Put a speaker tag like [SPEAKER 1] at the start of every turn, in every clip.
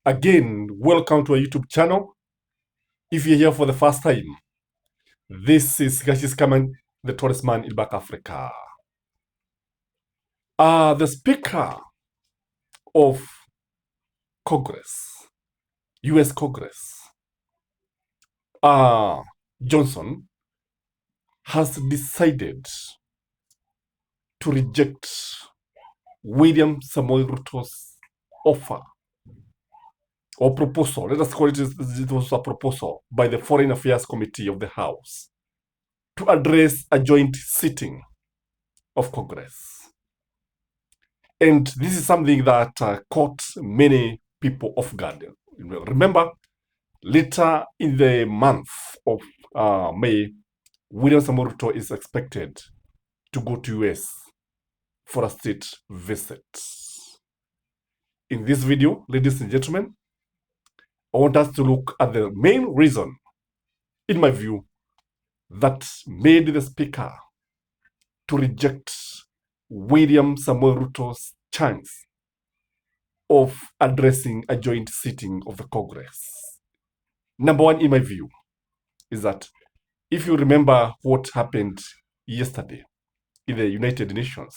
[SPEAKER 1] Again, welcome to our YouTube channel. If you're here for the first time, this is Skyman, the tallest man in Back Africa. The Speaker of Congress, US Congress, Johnson, has decided to reject William Samoei Ruto's offer or proposal. Let us call it was a proposal by the Foreign Affairs Committee of the House to address a joint sitting of Congress. And this is something that caught many people off guard. Remember, later in the month of May, William Samoei Ruto is expected to go to US for a state visit. In this video, ladies and gentlemen, I want us to look at the main reason, in my view, that made the Speaker to reject William Samoei Ruto's chance of addressing a joint sitting of the Congress. Number one, in my view, is that if you remember what happened yesterday in the United Nations,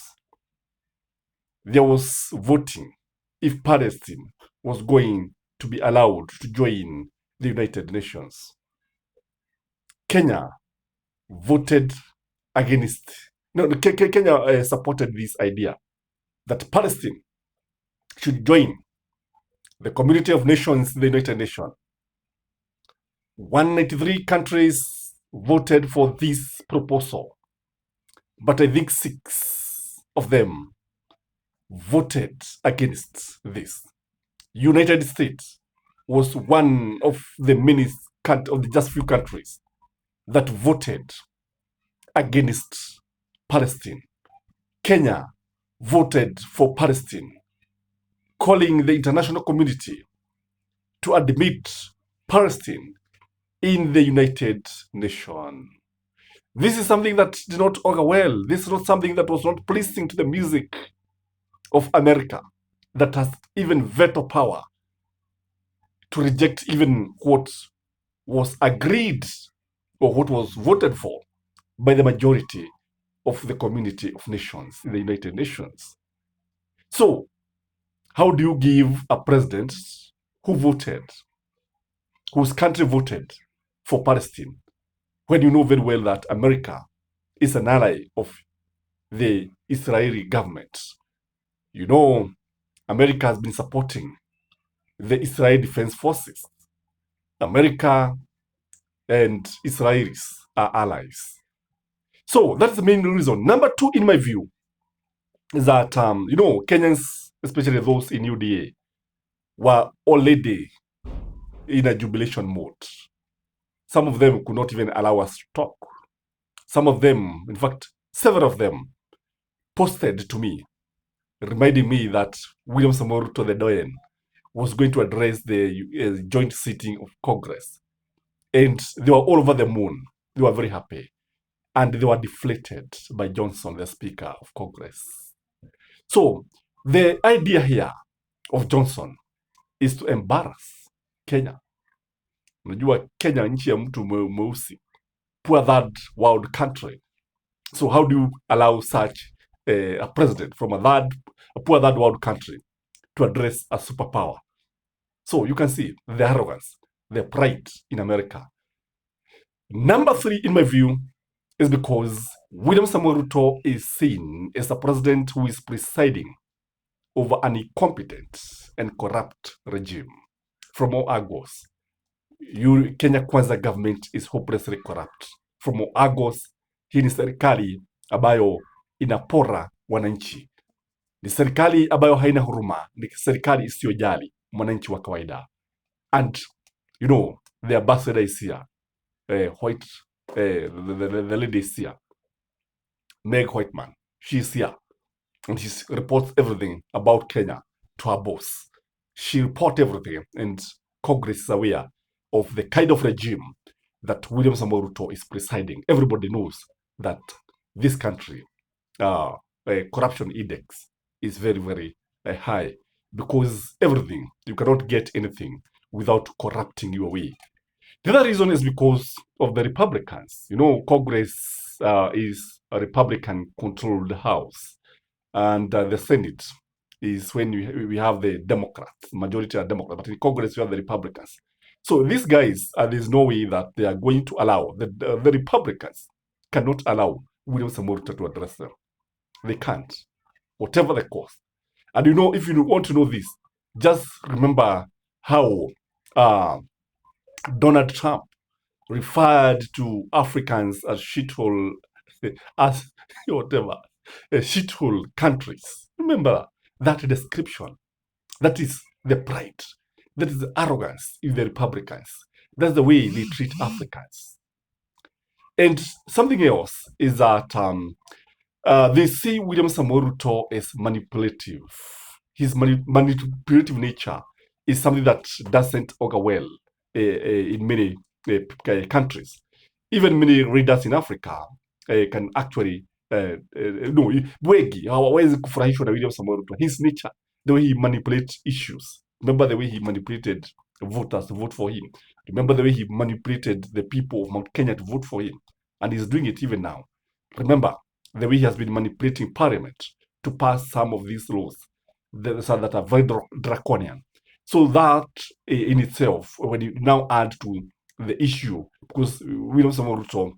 [SPEAKER 1] there was voting if Palestine was going to be allowed to join the United Nations. Kenya voted against. No, Kenya supported this idea that Palestine should join the community of nations, the United Nations. 193 countries voted for this proposal, but I think 6 of them voted against this. United States was one of the many of the just few countries that voted against Palestine. Kenya voted for Palestine, calling the international community to admit Palestine in the United Nations. This is something that did not augur well. This is not something that was not pleasing to the music of America, that has even veto power to reject even what was agreed or what was voted for by the majority of the community of nations in the United Nations. So, how do you give a president who voted, whose country voted for Palestine, when you know very well that America is an ally of the Israeli government? You know, America has been supporting the Israeli Defense Forces. America and Israelis are allies. So that's the main reason. Number two, in my view, is that, Kenyans, especially those in UDA, were already in a jubilation mode. Some of them could not even allow us to talk. Some of them, in fact, several of them, posted to me, reminding me that William Samoei Ruto the Doyen was going to address the joint sitting of Congress. And they were all over the moon. They were very happy. And they were deflated by Johnson, the Speaker of Congress. So the idea here of Johnson is to embarrass Kenya. Unajua Kenya nchi ya mtu mweusi, poor third world country. So how do you allow such a president from a poor third world country to address a superpower? So you can see the arrogance, the pride in America. Number three, in my view, is because William Samoei Ruto is seen as a president who is presiding over an incompetent and corrupt regime. From all angles, Kenya Kwanza government is hopelessly corrupt. From all angles, hii ni serikali ambayo inapora wananchi. Ni serikali ambayo haina huruma. Ni serikali isiyojali mwananchi wa kawaida. And, the ambassador is here. The lady is here. Meg Whiteman. She's here. And she reports everything about Kenya to her boss. She reports everything, and Congress is aware of the kind of regime that William Samoei Ruto is presiding. Everybody knows that this country, corruption index is very, very high. because everything, you cannot get anything without corrupting your way. The other reason is because of the Republicans. You know, Congress is a Republican-controlled house, and the Senate is when we have the Democrats, majority are Democrats, but in Congress we have the Republicans. So these guys, there's no way that they are going to allow, the Republicans cannot allow William Samoei Ruto to address them. They can't, whatever the cost. And you know, if you want to know this, just remember how Donald Trump referred to Africans as shithole, as whatever, shithole countries. Remember that description. That is the pride. That is the arrogance in the Republicans. That's the way they treat Africans. And something else is that they see William Samoei Ruto as manipulative. His manipulative nature is something that doesn't augur well in many countries. Even many readers in Africa can actually no, wengi hawawezi kufurahishwa na William Samoei Ruto. His nature, the way he manipulates issues. Remember the way he manipulated voters to vote for him. Remember the way he manipulated the people of Mount Kenya to vote for him. And he's doing it even now. Remember the way he has been manipulating parliament to pass some of these laws that are very draconian. So that in itself, when you now add to the issue, because William Samoei Ruto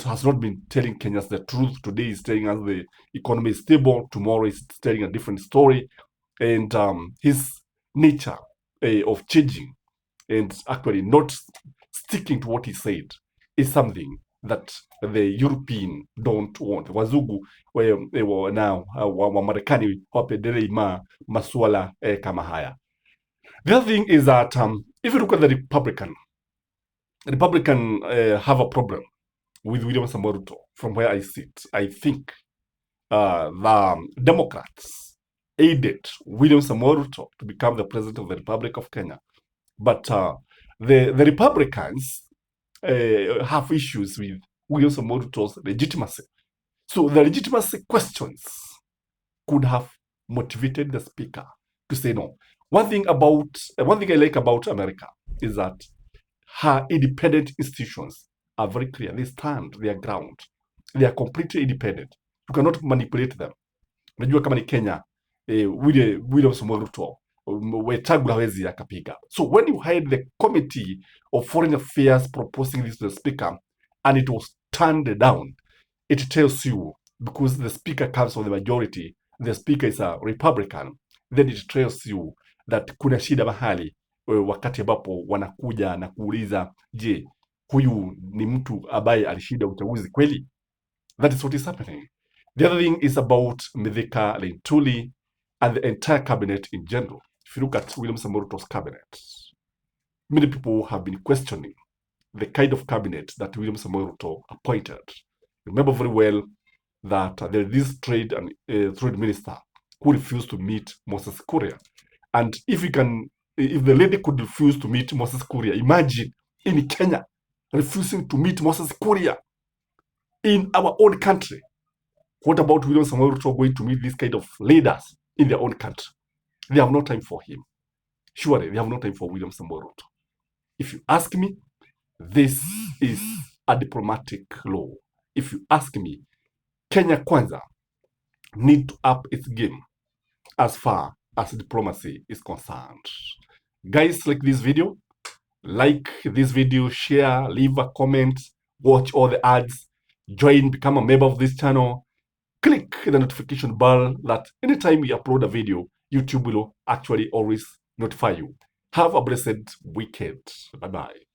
[SPEAKER 1] has not been telling Kenyans the truth. Today he's telling us the economy is stable. Tomorrow he's telling a different story. And his nature of changing and actually not sticking to what he said is something that the European don't want. Wazungu now Wamarekani wapendelei masuala kama haya. The other thing is that if you look at the Republican have a problem with William Samoei Ruto. From where I sit, I think the Democrats aided William Samoei Ruto to become the president of the Republic of Kenya. But the Republicans have issues with William Samoei Ruto's legitimacy. So the legitimacy questions could have motivated the speaker to say no. One thing I like about America is that her independent institutions are very clear. They stand their ground. They are completely independent. You cannot manipulate them. Unajua kama ni Kenya, William Samoei Ruto, Wetangula hawezi akapiga. So when you had the Committee of Foreign Affairs proposing this to the speaker, and it was turned down, it tells you, because the speaker comes from the majority, the speaker is a Republican, then it tells you that kuna shida mahali wakati ambapo wanakuja na kuuliza, je, huyu ni mtu ambaye alishinda uchaguzi kweli? That is what is happening. The other thing is about Mithika Lintuli and the entire cabinet in general. If you look at William Samoei Ruto's cabinet, many people have been questioning the kind of cabinet that William Samoei Ruto appointed. Remember very well that there is this trade minister who refused to meet Moses Kuria. And if the lady could refuse to meet Moses Kuria, imagine in Kenya refusing to meet Moses Kuria in our own country. What about William Samoei Ruto going to meet these kind of leaders in their own country? They have no time for him. Surely they have no time for William Samoei Ruto. If you ask me, this is a diplomatic law. If you ask me, Kenya Kwanza need to up its game as far as diplomacy is concerned. Guys, like this video, share, leave a comment, watch all the ads, join, become a member of this channel, click the notification bell that anytime we upload a video, YouTube will actually always notify you. Have a blessed weekend. Bye-bye.